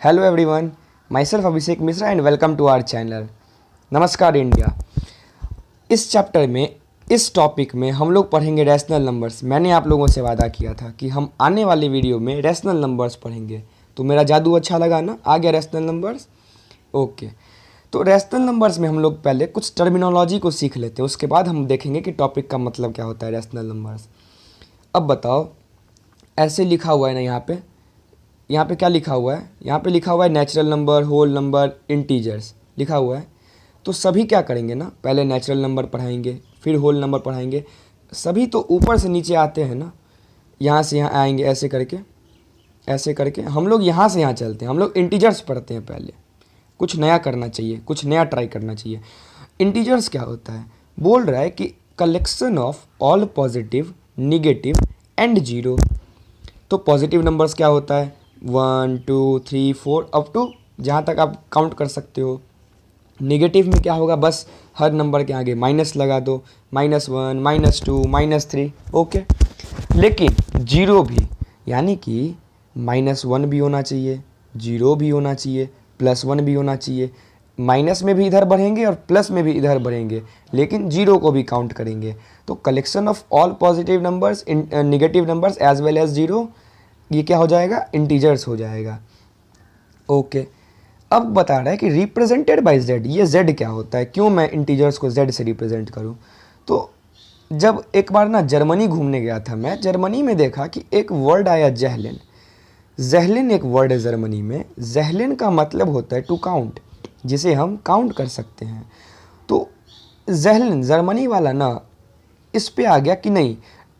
Hello everyone, myself Abhishek Mishra and welcome to our channel. नमस्कार India. इस chapter में, इस टॉपिक में हम लोग पढ़ेंगे रैशनल नंबर्स। मैंने आप लोगों से वादा किया था कि हम आने वाले वीडियो में रैशनल नंबर्स पढ़ेंगे, तो मेरा जादू अच्छा लगा ना? आ गया रैशनल नंबर्स। ओके, तो रैशनल नंबर्स में हम लोग पहले कुछ टर्मिनोलॉजी को सीख लेते हैं, उसके बाद हम देखेंगे कि टॉपिक का मतलब क्या होता है रैशनल नंबर्स। अब बताओ, ऐसे लिखा हुआ है ना, यहाँ पे क्या लिखा हुआ है? यहाँ पे लिखा हुआ है natural number, whole number, integers लिखा हुआ है। तो सभी क्या करेंगे ना, पहले नेचुरल नंबर पढ़ाएंगे, फिर होल नंबर पढ़ाएंगे। सभी तो ऊपर से नीचे आते हैं ना, यहाँ से यहाँ आएंगे, ऐसे करके हम लोग यहाँ से यहाँ चलते हैं। हम लोग इंटीजर्स पढ़ते हैं पहले। कुछ नया करना चाहिए, कुछ नया ट्राई करना चाहिए। इंटीजर्स क्या होता है? बोल रहा है कि collection of all positive, negative and zero. तो पॉजिटिव नंबर्स क्या होता है? 1 2 3 4 अप टू जहाँ तक आप काउंट कर सकते हो। नेगेटिव में क्या होगा? बस हर नंबर के आगे माइनस लगा दो, -1, -2, -3। ओके, लेकिन जीरो भी, यानी कि -1 भी होना चाहिए, जीरो भी होना चाहिए, +1 भी होना चाहिए। माइनस में भी इधर बढ़ेंगे और प्लस में भी इधर बढ़ेंगे, लेकिन जीरो को भी काउंट करेंगे। तो collection of all positive numbers, negative numbers as well as zero, ये क्या हो जाएगा? इंटीजर्स हो जाएगा। ओके, अब बता रहा है कि रिप्रेजेंटेड बाय जेड। ये जेड क्या होता है? क्यों मैं इंटीजर्स को जेड से रिप्रेजेंट करूं? तो जब एक बार ना जर्मनी घूमने गया था मैं, जर्मनी में देखा कि एक वर्ड आया जहलिन। जहलिन एक वर्ड है जर्मनी में। जहलिन का मतलब होता है टू काउंट, जिसे हम काउंट कर सकते हैं। तो जहलिन जर्मनी वाला ना इस पे आ गया कि नहीं,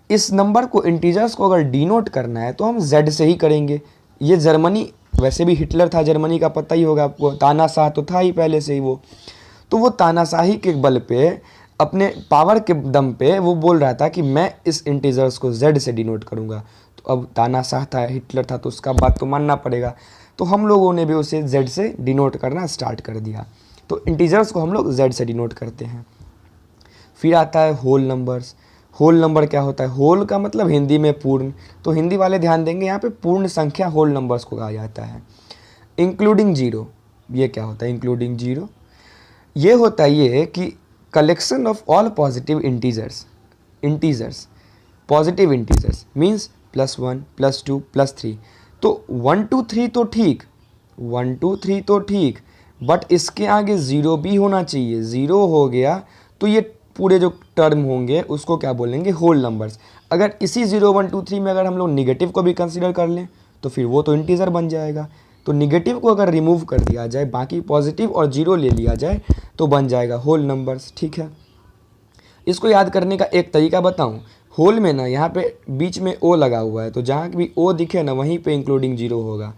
इस नंबर को, इंटीजर्स को अगर डिनोट करना है तो हम जेड से ही करेंगे। ये जर्मनी, वैसे भी हिटलर था जर्मनी का, पता ही होगा आपको। तानाशाह तो था ही पहले से ही वो। तो वो तानाशाही के बल पे, अपने पावर के दम पे वो बोल रहा था कि मैं इस इंटीजर्स को जेड से डिनोट करूँगा। तो अब तानाशाह था, हिटलर था, तो उसका बात तो मानना पड़ेगा। तो हम लोगों ने भी उसे जेड से डिनोट करना स्टार्ट कर दिया। तो इंटीजर्स को हम लोग जेड से डिनोट करते हैं। फिर आता है होल नंबर्स। होल नंबर क्या होता है? होल का मतलब हिंदी में पूर्ण। तो हिंदी वाले ध्यान देंगे, यहाँ पे पूर्ण संख्या होल नंबर्स को कहा जाता है। इंक्लूडिंग जीरो, ये क्या होता है? इंक्लूडिंग जीरो ये होता है ये कि collection of all positive integers positive integers means +1, +2, +3। तो 1 2 3 तो ठीक, 1 2 3 तो ठीक, बट इसके आगे ज़ीरो भी होना चाहिए। ज़ीरो हो गया तो ये पूरे जो टर्म होंगे उसको क्या बोलेंगे? Whole numbers. अगर इसी 0 1 2 3 में अगर हम लोग निगेटिव को भी कंसीडर कर लें तो फिर वो तो इंटीजर बन जाएगा। तो निगेटिव को अगर रिमूव कर दिया जाए, बाकी पॉजिटिव और जीरो ले लिया जाए, तो बन जाएगा होल नंबर्स। ठीक है, इसको याद करने का एक तरीका बताऊं। होल में ना यहाँ पे बीच में ओ लगा हुआ है, तो जहाँ भी ओ दिखे ना वहीं पे इंक्लूडिंग जीरो होगा।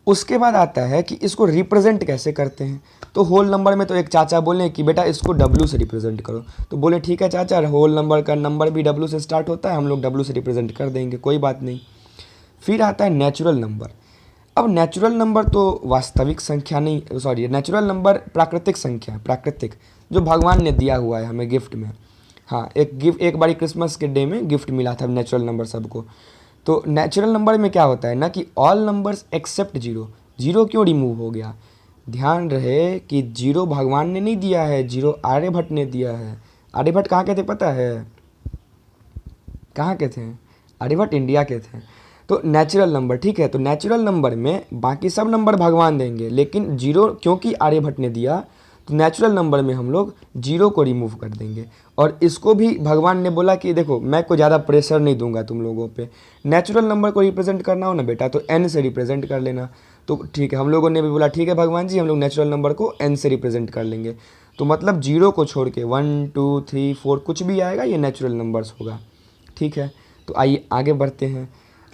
उसके बाद आता है कि इसको रिप्रेजेंट कैसे करते हैं। तो होल नंबर में तो एक चाचा बोले कि बेटा इसको डब्ल्यू से रिप्रेजेंट करो। तो बोले ठीक है चाचा, होल नंबर का नंबर भी डब्ल्यू से स्टार्ट होता है, हम लोग डब्ल्यू से रिप्रेजेंट कर देंगे, कोई बात नहीं। फिर आता है नेचुरल नंबर। अब नेचुरल नंबर तो वास्तविक संख्या नहीं, सॉरी, नेचुरल नंबर प्राकृतिक संख्या, प्राकृतिक जो भगवान ने दिया हुआ है हमें गिफ्ट में। हाँ, एक बारी क्रिसमस के डे में गिफ्ट मिला था नेचुरल नंबर सबको। तो नेचुरल नंबर में क्या होता है ना कि all numbers except zero. Zero क्यों रिमूव हो गया? ध्यान रहे कि जीरो भगवान ने नहीं दिया है, जीरो आर्यभट्ट ने दिया है। आर्यभट्ट कहाँ के थे पता है? कहाँ के थे? आर्यभट्ट इंडिया के थे। तो नेचुरल नंबर, ठीक है, तो नेचुरल नंबर में बाकी सब नंबर भगवान देंगे, लेकिन जीरो क्योंकि आर्यभट्ट ने दिया, तो नेचुरल नंबर में हम लोग जीरो को रिमूव कर देंगे। और इसको भी भगवान ने बोला कि देखो, मैं कोई ज़्यादा प्रेशर नहीं दूंगा तुम लोगों पे। नेचुरल नंबर को रिप्रेजेंट करना हो ना बेटा, तो एन से रिप्रेजेंट कर लेना। तो ठीक है, हम लोगों ने भी बोला ठीक है भगवान जी, हम लोग नेचुरल नंबर को एन से रिप्रेजेंट कर लेंगे। तो मतलब जीरो को छोड़ के 1 2 3 4 कुछ भी आएगा, ये नेचुरल नंबर्स होगा। ठीक है, तो आइए आगे बढ़ते हैं।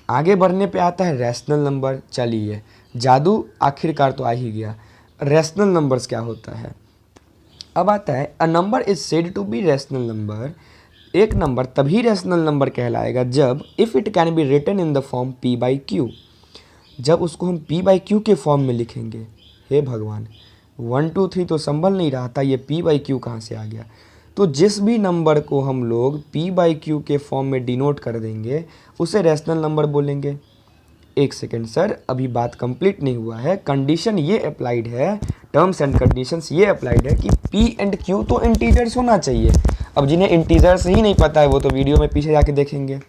आगे बढ़ने पे आता है रैशनल नंबर। चलिए, जादू आखिरकार तो आ ही गया। रैशनल नंबर्स क्या होता है? अब आता है a number is said to be rational number. एक नंबर तभी रैशनल नंबर कहलाएगा जब if it can be written in the form p/q। जब उसको हम p/q के फॉर्म में लिखेंगे। हे भगवान, 1 2 3 तो संभल नहीं रहा था, ये p/q कहाँ से आ गया? तो जिस भी नंबर को हम लोग p/q के फॉर्म में डिनोट कर देंगे उसे रैशनल नंबर बोलेंगे। एक सेकेंड सर, अभी बात कंप्लीट नहीं हुआ है। कंडीशन ये अप्लाइड है, टर्म्स एंड कंडीशंस ये अप्लाइड है कि पी एंड क्यू तो इंटीजर्स होना चाहिए। अब जिन्हें इंटीजर्स ही नहीं पता है वो तो वीडियो में पीछे जाके देखेंगे।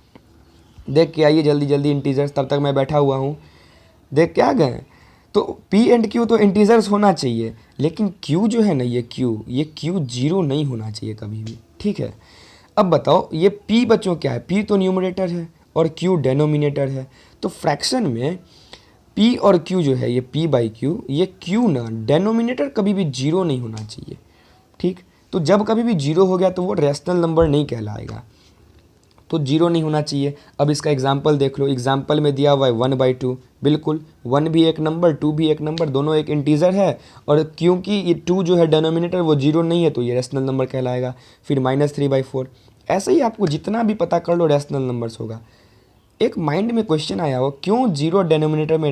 देख के आइए जल्दी जल्दी इंटीजर्स, तब तक मैं बैठा हुआ हूँ। देख के आ गए? तो पी एंड क्यू तो इंटीजर्स होना चाहिए, लेकिन क्यू जो है ना, ये क्यू जीरो नहीं होना चाहिए कभी भी, ठीक है। अब बताओ ये पी बच्चों क्या है? पी तो न्यूमरेटर है और क्यू डेनोमिनेटर है। तो फ्रैक्शन में पी और क्यू जो है, ये पी बाई क्यू, ये क्यू ना डेनोमिनेटर कभी भी जीरो नहीं होना चाहिए, ठीक। तो जब कभी भी जीरो हो गया तो वो रैशनल नंबर नहीं कहलाएगा, तो जीरो नहीं होना चाहिए। अब इसका एग्जाम्पल देख लो, एग्जाम्पल में दिया हुआ है 1/2, बिल्कुल 1 भी एक नंबर, 2 भी एक नंबर, दोनों एक इंटीजर है, और क्योंकि ये 2 जो है डेनोमिनेटर वो जीरो नहीं है तो ये रैशनल नंबर कहलाएगा। फिर -3/4, ऐसे ही आपको जितना भी पता कर लो रैशनल नंबर्स होगा। एक माइंड में क्वेश्चन आया हो, क्यों जीरो डेनोमिनेटर में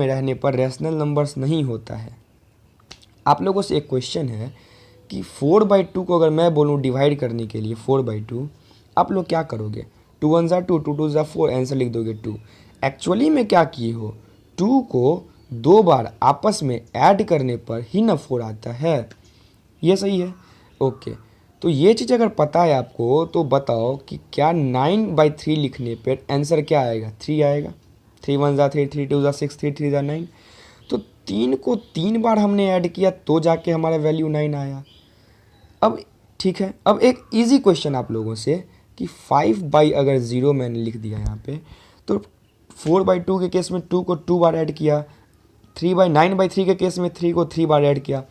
रहने पर रैशनल नंबर्स नहीं होता है। आप लोगों से एक क्वेश्चन है कि 4/2 को अगर मैं बोलूँ डिवाइड करने के लिए 4/2, आप लोग क्या करोगे? 2 1 2, 2 2 4, आंसर लिख दोगे 2। एक्चुअली में क्या किए हो, 2 को 2 बार आपस में ऐड करने पर ही ना 4 आता है। ये सही है, ओके। तो ये चीज़ अगर पता है आपको तो बताओ कि क्या 9/3 लिखने पर आंसर क्या आएगा? 3 आएगा। 3 1 3, 3 2 6, 3 3 9। तो 3 को 3 बार हमने ऐड किया तो जाके हमारा वैल्यू 9 आया। अब ठीक है, अब एक इजी क्वेश्चन आप लोगों से कि 5 अगर 0 मैंने लिख दिया यहाँ पे, तो 4/2 के केस में 2 को 2 बार ऐड किया, 9/3 के केस में 3 को 3 बार ऐड किया।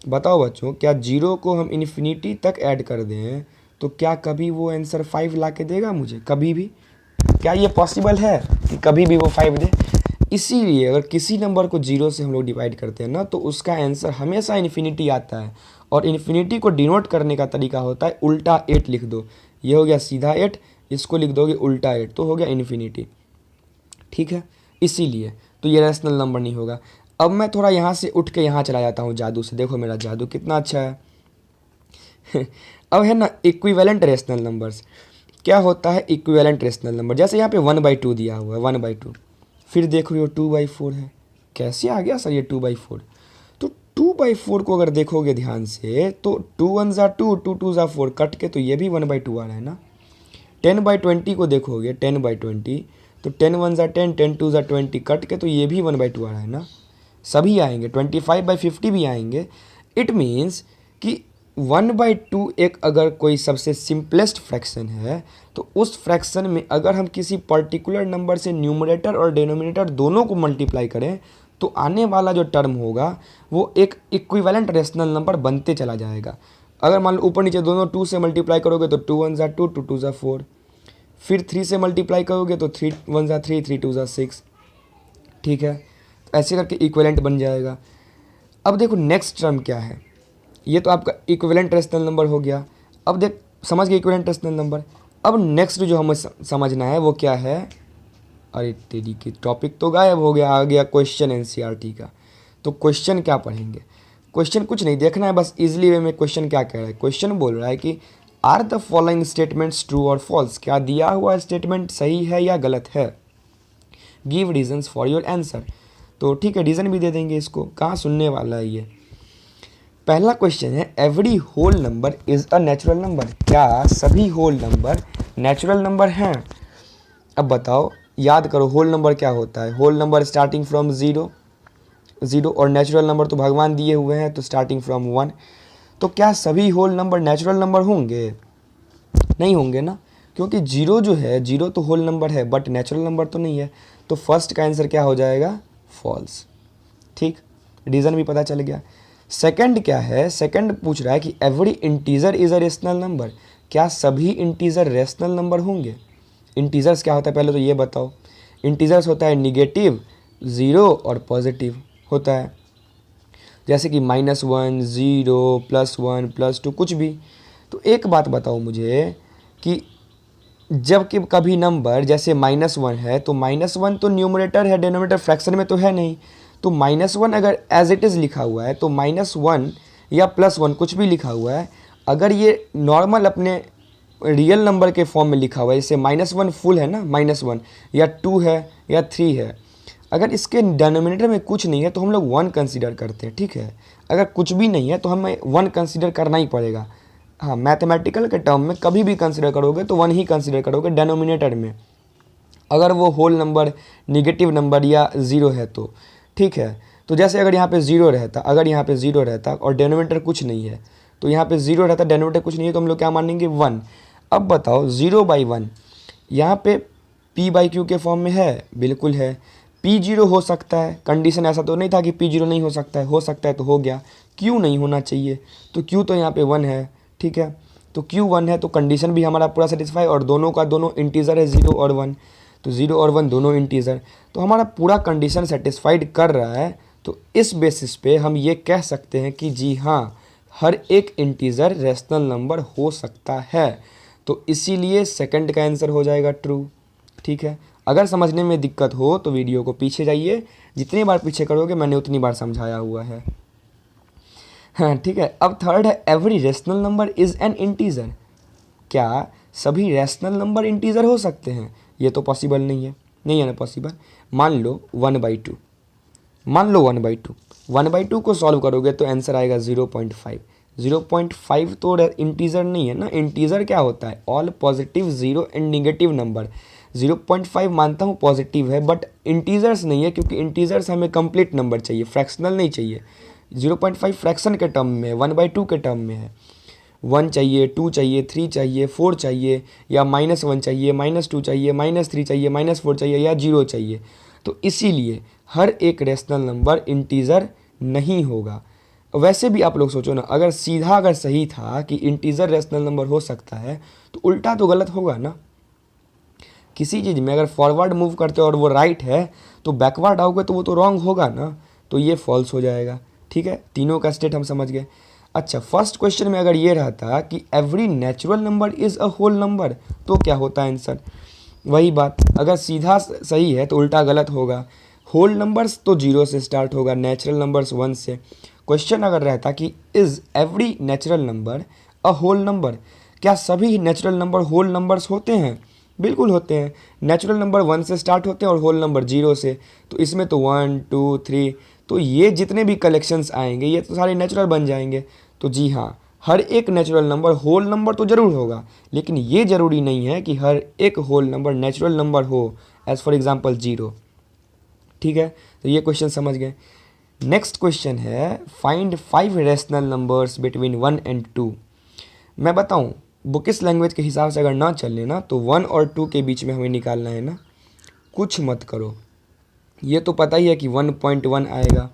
बताओ बच्चों, क्या 0 को हम इन्फिनिटी तक ऐड कर दें तो क्या कभी वो आंसर 5 ला के देगा मुझे? कभी भी? क्या ये पॉसिबल है कि कभी भी वो 5 दे? इसीलिए अगर किसी नंबर को 0 से हम लोग डिवाइड करते हैं ना तो उसका आंसर हमेशा इन्फिनिटी आता है, और इन्फिनिटी को डिनोट करने का तरीका होता है उल्टा 8 लिख दो। ये हो गया सीधा 8, इसको लिख दोगे उल्टा 8 तो हो गया इन्फिनिटी, ठीक है। इसीलिए तो ये रैशनल नंबर नहीं होगा। अब मैं थोड़ा यहाँ से उठ के यहाँ चला जाता हूँ जादू से, देखो मेरा जादू कितना अच्छा है। अब है ना इक्विवेलेंट रैशनल नंबर्स। क्या होता है इक्विवेलेंट रैशनल नंबर? जैसे यहाँ पे 1/2 दिया हुआ है, 1/2, फिर देख रहे हो 2/4 है। कैसे आ गया सर ये 2/4? तो 2/4 को अगर देखोगे ध्यान से तो 2 1 2, 2 2 4, कट के तो ये भी 1/2 आ रहा है ना। 10/20 को देखोगे, 10/20, तो 10 1 10, 10 2 20, कट के तो ये भी 1/2 आ रहा है ना। सभी आएंगे, 25/50 भी आएंगे। इट मीन्स कि 1/2 एक अगर कोई सबसे सिंपलेस्ट फ्रैक्शन है तो उस फ्रैक्शन में अगर हम किसी पर्टिकुलर नंबर से न्यूमरेटर और डिनोमिनेटर दोनों को मल्टीप्लाई करें तो आने वाला जो टर्म होगा वो एक इक्विवेलेंट रैशनल नंबर बनते चला जाएगा। अगर मान लो ऊपर नीचे दोनों 2 से मल्टीप्लाई करोगे तो 2 1 2, 2 2 4, फिर 3 से मल्टीप्लाई करोगे तो 3 1 3, 3 2 6, ठीक है। ऐसे करके इक्विवेलेंट बन जाएगा। अब देखो नेक्स्ट टर्म क्या है, ये तो आपका इक्विवेलेंट रैशनल नंबर हो गया। अब देख समझ गए इक्विवेलेंट रैशनल नंबर। अब नेक्स्ट जो हमें समझना है वो क्या है? अरे तेरी की टॉपिक तो गायब हो गया, आ गया क्वेश्चन एनसीईआरटी का। तो क्वेश्चन क्या पढ़ेंगे? क्वेश्चन कुछ नहीं देखना है, बस इजीली वे में क्वेश्चन क्या कह रहा है। क्वेश्चन बोल रहा है कि are the following statements true और फॉल्स? क्या दिया हुआ स्टेटमेंट सही है या गलत है? Give reasons for your answer. तो ठीक है, रीज़न भी दे देंगे इसको, कहाँ सुनने वाला है ये। पहला क्वेश्चन है every whole number is a natural number? क्या सभी होल नंबर नेचुरल नंबर हैं? अब बताओ, याद करो होल नंबर क्या होता है। होल नंबर स्टार्टिंग फ्रॉम 0, और नेचुरल नंबर तो भगवान दिए हुए हैं तो स्टार्टिंग फ्रॉम 1। तो क्या सभी होल नंबर नेचुरल नंबर होंगे? नहीं होंगे ना, क्योंकि 0 जो है, 0 तो होल नंबर है बट नेचुरल नंबर तो नहीं है। तो फर्स्ट का आंसर क्या हो जाएगा? फॉल्स, ठीक। रीज़न भी पता चल गया। सेकंड क्या है? सेकंड पूछ रहा है कि every integer is a rational number? क्या सभी इंटीजर रेशनल नंबर होंगे? इंटीजर्स क्या होता है पहले तो ये बताओ। इंटीजर्स होता है निगेटिव, 0 और पॉजिटिव होता है, जैसे कि -1, 0, +1, +2 कुछ भी। तो एक बात बताओ मुझे कि जब कि कभी नंबर जैसे -1 है तो -1 तो न्यूमरेटर है, डिनोमिनेटर फ्रैक्शन में तो है नहीं। तो -1 अगर एज इट इज़ लिखा हुआ है तो -1 या +1 कुछ भी लिखा हुआ है, अगर ये नॉर्मल अपने रियल नंबर के फॉर्म में लिखा हुआ है, जैसे -1 फुल है ना, -1 या 2 है या 3 है, अगर इसके डिनोमिनेटर में कुछ नहीं है तो हम लोग 1 कंसीडर करते हैं, ठीक है। अगर कुछ भी नहीं है तो हमें 1 कंसीडर करना ही पड़ेगा। हाँ, मैथमेटिकल के टर्म में कभी भी कंसीडर करोगे तो 1 ही कंसीडर करोगे डिनोमिनेटर में, अगर वो होल नंबर, नेगेटिव नंबर या ज़ीरो है तो, ठीक है। तो जैसे अगर यहाँ पे ज़ीरो रहता, अगर यहाँ पे ज़ीरो रहता और डिनोमिनेटर कुछ नहीं है, तो यहाँ पे ज़ीरो रहता, डिनोमिनेटर कुछ नहीं है, तो हम लोग क्या मानेंगे 1। अब बताओ 0/1 यहाँ पे p/q के फॉर्म में है, बिल्कुल है। p0 हो सकता है, कंडीशन ऐसा तो नहीं था कि p0 नहीं हो सकता है तो हो गया। q नहीं होना चाहिए, तो q तो यहाँ पे 1 है, ठीक है। तो q 1 है तो कंडीशन भी हमारा पूरा सेटिस्फाई, और दोनों का दोनों इंटीजर है 0 और 1, तो 0 और 1 दोनों इंटीजर, तो हमारा पूरा कंडीशन सेटिस्फाइड कर रहा है। तो इस बेसिस पे हम ये कह सकते हैं कि जी हाँ, हर एक इंटीजर रैशनल नंबर हो सकता है, तो इसीलिए सेकंड का आंसर हो जाएगा ट्रू, ठीक है। अगर समझने में दिक्कत हो तो वीडियो को पीछे जाइए, जितनी बार पीछे करोगे मैंने उतनी बार समझाया हुआ है। हाँ, ठीक है। अब थर्ड है, every rational number is an integer. क्या सभी रैशनल नंबर इंटीजर हो सकते हैं? ये तो पॉसिबल नहीं है, नहीं है ना पॉसिबल। मान लो 1/2, मान लो 1/2, 1/2 को सॉल्व करोगे तो आंसर आएगा 0.5। 0.5 तो इंटीजर नहीं है ना, इंटीजर क्या होता है? All positive zero and negative number. 0.5 मानता हूँ पॉजिटिव है, बट इंटीजर्स नहीं है, क्योंकि इंटीजर्स हमें कंप्लीट नंबर चाहिए, फ्रैक्शनल नहीं चाहिए। 0.5 फ्रैक्शन के टर्म में, 1/2 के टर्म में है। 1 चाहिए, 2 चाहिए, 3 चाहिए, 4 चाहिए, या -1 चाहिए, -2 चाहिए, -3 चाहिए, -4 चाहिए, या 0 चाहिए। तो इसीलिए हर एक रैशनल नंबर इंटीजर नहीं होगा। वैसे भी आप लोग सोचो ना, अगर सीधा अगर सही था कि इंटीजर रैशनल नंबर हो सकता है, तो उल्टा तो गलत होगा ना। किसी चीज़ में अगर फॉरवर्ड मूव करते हो और वो राइट है, तो बैकवर्ड आओगे तो वो तो रॉन्ग होगा ना, तो ये फॉल्स हो जाएगा, ठीक है। तीनों का स्टेट हम समझ गए। अच्छा, फर्स्ट क्वेश्चन में अगर ये रहता कि every natural number is a whole number, तो क्या होता है आंसर? वही बात, अगर सीधा सही है तो उल्टा गलत होगा। होल नंबर्स तो 0 से स्टार्ट होगा, नेचुरल नंबर्स 1 से। क्वेश्चन अगर रहता कि is every natural number a whole number, क्या सभी नेचुरल नंबर होल नंबर्स होते हैं? बिल्कुल होते हैं। नेचुरल नंबर 1 से स्टार्ट होते हैं और होल नंबर 0 से, तो इसमें तो 1 2 3, तो ये जितने भी कलेक्शंस आएंगे ये तो सारे नेचुरल बन जाएंगे। तो जी हाँ, हर एक नेचुरल नंबर होल नंबर तो ज़रूर होगा, लेकिन ये ज़रूरी नहीं है कि हर एक होल नंबर नेचुरल नंबर हो, एज़ फॉर एग्जांपल 0, ठीक है। तो ये क्वेश्चन समझ गए। नेक्स्ट क्वेश्चन है, find 5 rational numbers between 1 and 2। मैं बताऊँ, बुकिश लैंग्वेज के हिसाब से अगर ना चले ना, तो 1 और 2 के बीच में हमें निकालना है ना। कुछ मत करो, ये तो पता ही है कि 1.1 आएगा।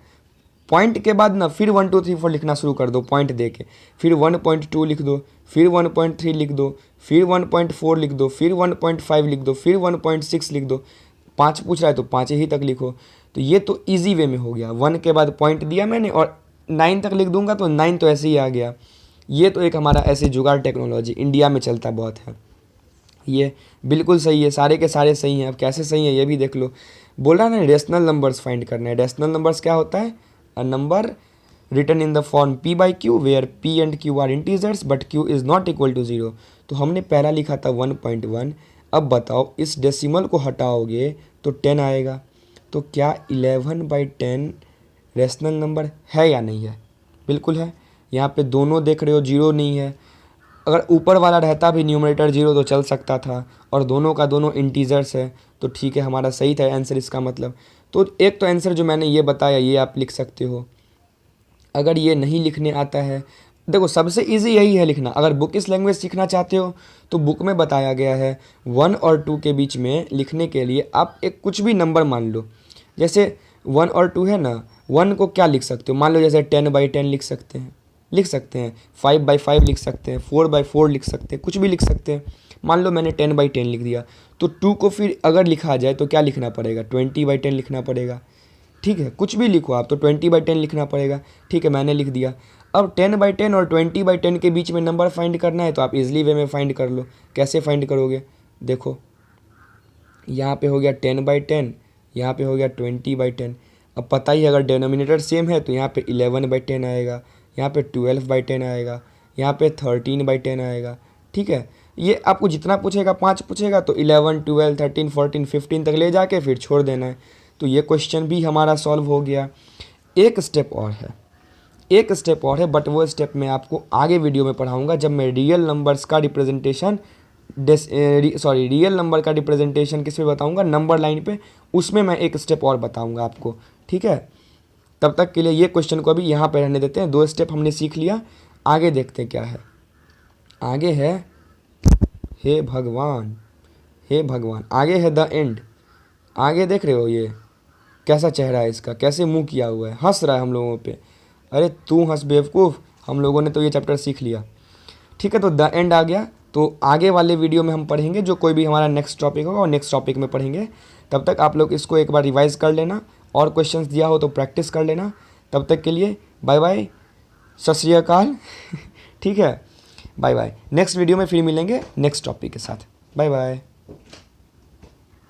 पॉइंट के बाद ना फिर 1 2 3 4 लिखना शुरू कर दो पॉइंट दे के, फिर 1.2 लिख दो, फिर 1.3 लिख दो, फिर 1.4 लिख दो, फिर 1.5 लिख दो, फिर 1.6 लिख दो। 5 पूछ रहा है तो 5 ही तक लिखो। तो ये तो ईजी वे में हो गया, 1 के बाद पॉइंट दिया मैंने और 9 तक लिख दूंगा तो 9 तो ऐसे ही आ गया। ये तो एक हमारा ऐसे जुगाड़ टेक्नोलॉजी इंडिया में चलता बहुत है। ये बिल्कुल सही है, सारे के सारे सही हैं। अब कैसे सही है ये भी देख लो। बोल रहा है ना रेशनल नंबर्स फाइंड करना है। रेशनल नंबर्स क्या होता है? A number written in the form p/q where p and q are integers but q is not equal to 0। तो हमने पहला लिखा था 1.1। अब बताओ इस डेसिमल को हटाओगे तो 10 आएगा। तो क्या 11/10 रेशनल नंबर है या नहीं है? बिल्कुल है। यहाँ पे दोनों देख रहे हो 0 नहीं है। अगर ऊपर वाला रहता भी न्यूमरेटर 0 तो चल सकता था, और दोनों का दोनों इंटीजर्स है, तो ठीक है हमारा सही था आंसर इसका मतलब। तो एक तो आंसर जो मैंने ये बताया ये आप लिख सकते हो। अगर ये नहीं लिखने आता है, देखो सबसे इजी यही है लिखना। अगर बुकिश लैंग्वेज सीखना चाहते हो तो बुक में बताया गया है 1 और 2 के बीच में लिखने के लिए आप एक कुछ भी नंबर मान लो। जैसे 1 और 2 है ना, 1 को क्या लिख सकते हो? मान लो जैसे 10/10 लिख सकते हैं, 5/5 लिख सकते हैं, 4/4 लिख सकते हैं, कुछ भी लिख सकते हैं। मान लो मैंने 10/10 लिख दिया, तो 2 को फिर अगर लिखा जाए तो क्या लिखना पड़ेगा? 20/10 लिखना पड़ेगा, ठीक है। कुछ भी लिखो आप तो 20/10 लिखना पड़ेगा, ठीक है। मैंने लिख दिया। अब 10/10 और 20/10 के बीच में नंबर फाइंड करना है तो आप इजली वे में फाइंड कर लो। कैसे फाइंड करोगे? देखो यहाँ पे हो गया 10/10, यहाँ पे हो गया 20/10। अब पता ही अगर डिनोमिनेटर सेम है तो यहाँ पे 11/10 आएगा, यहाँ पे 12/10 आएगा, यहाँ पे 13/10 आएगा, ठीक है। ये आपको जितना पूछेगा 5 पूछेगा तो 11 12 13 14 15 तक ले जाके फिर छोड़ देना है। तो ये क्वेश्चन भी हमारा सॉल्व हो गया। एक स्टेप और है, एक स्टेप और है, बट वो स्टेप मैं आपको आगे वीडियो में पढ़ाऊँगा जब मैं रियल नंबर्स का रिप्रेजेंटेशन रियल नंबर का रिप्रेजेंटेशन किस पे बताऊँगा, नंबर लाइन पे, उसमें मैं एक स्टेप और बताऊँगा आपको, ठीक है। तब तक के लिए ये क्वेश्चन को अभी यहाँ पे रहने देते हैं। 2 स्टेप हमने सीख लिया, आगे देखते हैं क्या है। आगे है हे भगवान, हे भगवान, आगे है द एंड। आगे देख रहे हो ये कैसा चेहरा है इसका, कैसे मुंह किया हुआ है, हंस रहा है हम लोगों पे। अरे तू हंस बेवकूफ़, हम लोगों ने तो ये चैप्टर सीख लिया, ठीक है। तो द एंड आ गया। तो आगे वाले वीडियो में हम पढ़ेंगे जो कोई भी हमारा नेक्स्ट टॉपिक होगा और नेक्स्ट टॉपिक में पढ़ेंगे। तब तक आप लोग इसको एक बार रिवाइज कर लेना और क्वेश्चंस दिया हो तो प्रैक्टिस कर लेना। तब तक के लिए बाय बाय, सत श्री अकाल ठीक है, बाय बाय। नेक्स्ट वीडियो में फिर मिलेंगे नेक्स्ट टॉपिक के साथ। Bye bye.